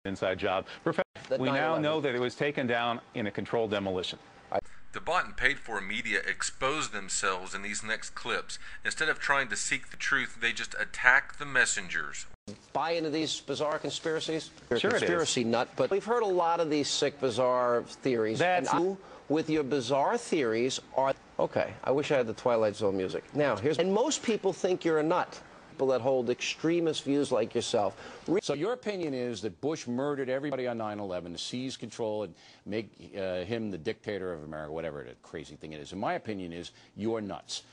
inside job. We now know that it was taken down in a controlled demolition. The bought and paid for media expose themselves in these next clips. Instead of trying to seek the truth, they just attack the messengers. Buy into these bizarre conspiracies? You're Sure a conspiracy nut, but we've heard a lot of these sick, bizarre theories. That's and you, with your bizarre theories, are okay. I wish I had the Twilight Zone music. Now, and most people think you're a nut. People that hold extremist views like yourself. So your opinion is that Bush murdered everybody on 9/11 to seize control and make him the dictator of America, whatever the crazy thing it is. And my opinion is you're nuts.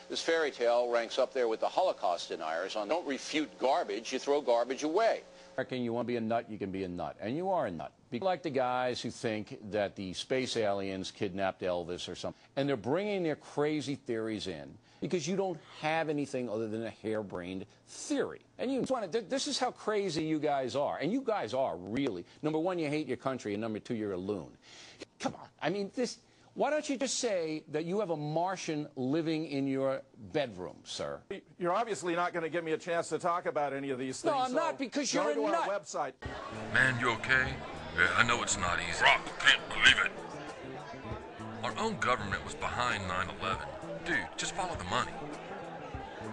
This fairy tale ranks up there with the Holocaust deniers on don't refute garbage, you throw garbage away. You want to be a nut, you can be a nut. And you are a nut. Be like the guys who think that the space aliens kidnapped Elvis or something. And they're bringing their crazy theories in because you don't have anything other than a harebrained theory. And you want to, this is how crazy you guys are. And you guys are really. Number one, you hate your country. And number two, you're a loon. Come on. I mean, this. Why don't you just say that you have a Martian living in your bedroom, sir? You're obviously not going to give me a chance to talk about any of these things. No, I'm not, because you're a go to nut. our website. Man, you okay? Yeah, I know it's not easy. Rock, can't believe it. Our own government was behind 9/11. Dude, just follow the money.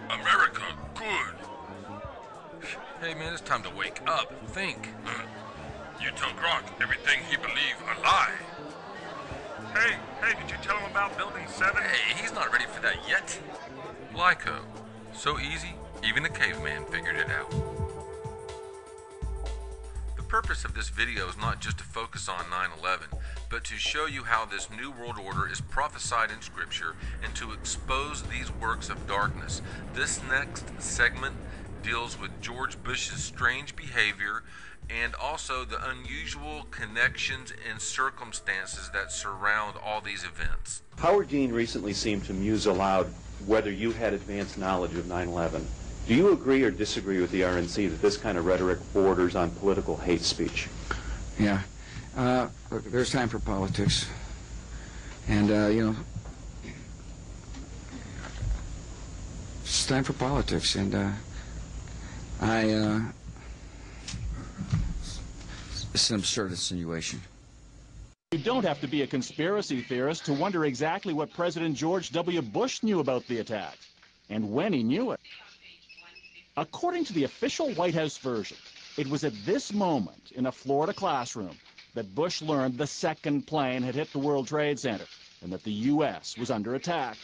America, good. Hey, man, it's time to wake up. Think. You tell Grok everything he believe a lie. Hey, did you tell him about Building 7? Hey, he's not ready for that yet. Lyco. So easy, even the caveman figured it out. The purpose of this video is not just to focus on 9/11, but to show you how this new world order is prophesied in Scripture and to expose these works of darkness. This next segment deals with George Bush's strange behavior and also the unusual connections and circumstances that surround all these events. Howard Dean recently seemed to muse aloud whether you had advanced knowledge of 9/11. Do you agree or disagree with the RNC that this kind of rhetoric borders on political hate speech? Yeah. Look, there's time for politics. And, you know, it's time for politics. And it's an absurd insinuation. You don't have to be a conspiracy theorist to wonder exactly what President George W. Bush knew about the attack and when he knew it. According to the official White House version, it was at this moment in a Florida classroom that Bush learned the second plane had hit the World Trade Center and that the U.S. was under attack.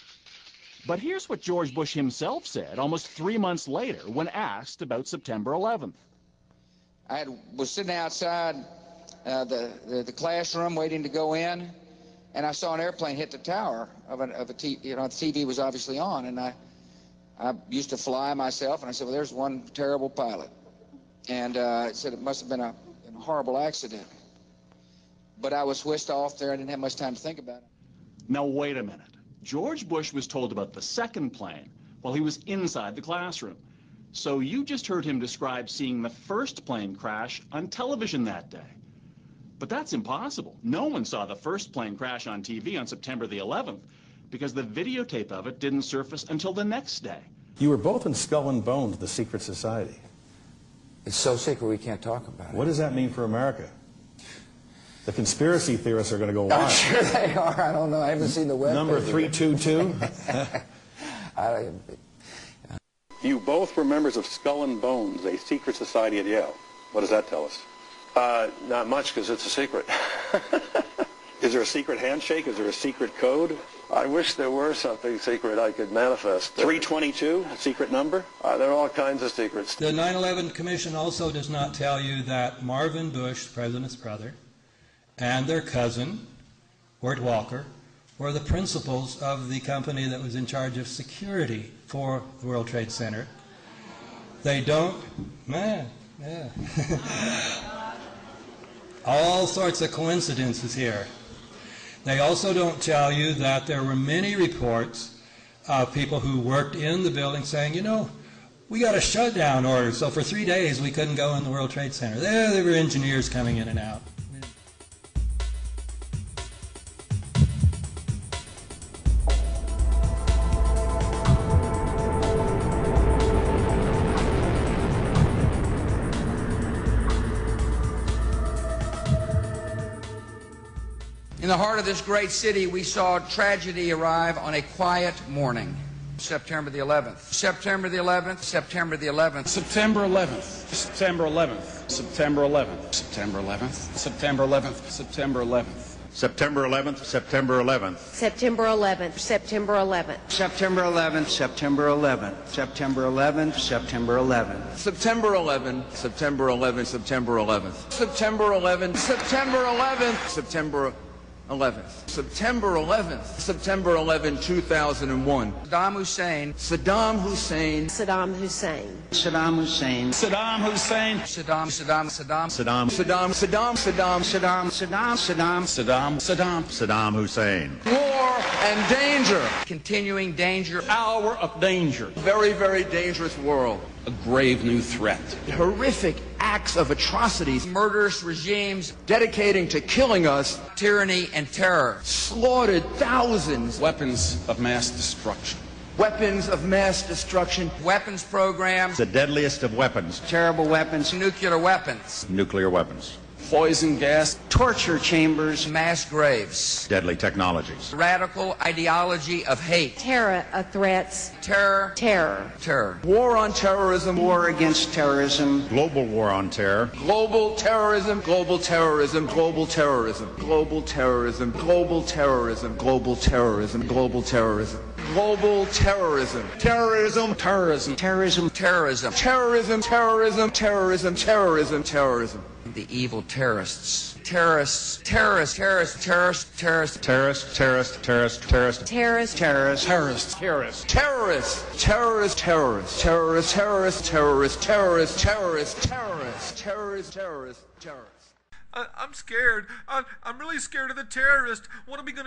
But here's what George Bush himself said almost 3 months later when asked about September 11th. I was sitting outside the classroom waiting to go in, and I saw an airplane hit the tower of a TV. You know, the TV was obviously on, and I used to fly myself, and I said, well, there's one terrible pilot. And it said it must have been a horrible accident. But I was whisked off there. I didn't have much time to think about it. Now, wait a minute. George Bush was told about the second plane while he was inside the classroom. So you just heard him describe seeing the first plane crash on television that day. But that's impossible. No one saw the first plane crash on TV on September the 11th because the videotape of it didn't surface until the next day. You were both in Skull and Bones, the secret society. It's so secret we can't talk about it. What does that mean for America? The conspiracy theorists are going to go wild. I'm sure they are. I don't know. I haven't seen the web. Number 322? You both were members of Skull and Bones, a secret society at Yale. What does that tell us? Not much, because it's a secret. Is there a secret handshake? Is there a secret code? I wish there were something secret I could manifest. 322, a secret number? There are all kinds of secrets. The 9/11 Commission also does not tell you that Marvin Bush, the president's brother, and their cousin, Wirt Walker, were the principals of the company that was in charge of security for the World Trade Center. They don't, man, yeah. All sorts of coincidences here. They also don't tell you that there were many reports of people who worked in the building saying, you know, we got a shutdown order, so for 3 days we couldn't go in the World Trade Center. There were engineers coming in and out. In the heart of this great city, we saw tragedy arrive on a quiet morning. September the 11th. September the 11th. September the 11th. September 11th. September 11th. September 11th. September 11th. September 11th. September 11th. September 11th, September 11th. September 11th, September 11th. September 11th, September 11th. September 11th, September 11th. September 11th, September 11th, September 11th. September 11th, September 11th, September 11th. September 11th, September 11, 2001. Saddam Hussein. Saddam Hussein. Saddam Hussein. Saddam Hussein. Saddam Hussein. Saddam. Saddam. Saddam. Saddam. Saddam. Saddam Hussein. War and danger. Continuing danger. Hour of danger. Very, very dangerous world. A grave new threat. Horrific acts of atrocities. Murderous regimes Dedicating to killing us. tyranny and terror. Slaughtered thousands. Weapons of mass destruction. Weapons of mass destruction. Weapons programs. The deadliest of weapons. Terrible weapons. Nuclear weapons. Nuclear weapons. Poison gas. Torture chambers. Mass graves. Deadly technologies. Radical ideology of hate. Terror of threats. Terror. Terror. Terror. War on terrorism. War against terrorism. Global war on terror. Global terrorism. Global terrorism. Global terrorism. Global terrorism. Global terrorism. Global terrorism. Global terrorism. Global terrorism. Terrorism. Terrorism. Terrorism. Terrorism. Terrorism. Terrorism. Terrorism. Terrorism. Terrorism. The evil terrorists. Terrorists. Terrorists. Terrorists. Terrorists. Terrorists. Terrorist, terrorist, terrorist, terrorist. Terrorist. Terrorist. Terrorists. Terrorists. Terrorists. Terrorists. Terrorists. Terrorists. Terrorists. Terrorists. Terrorists. Terrorists. Terrorists. Terrorists. Terrorists. I'm scared. I'm really scared of the terrorist. What are we going to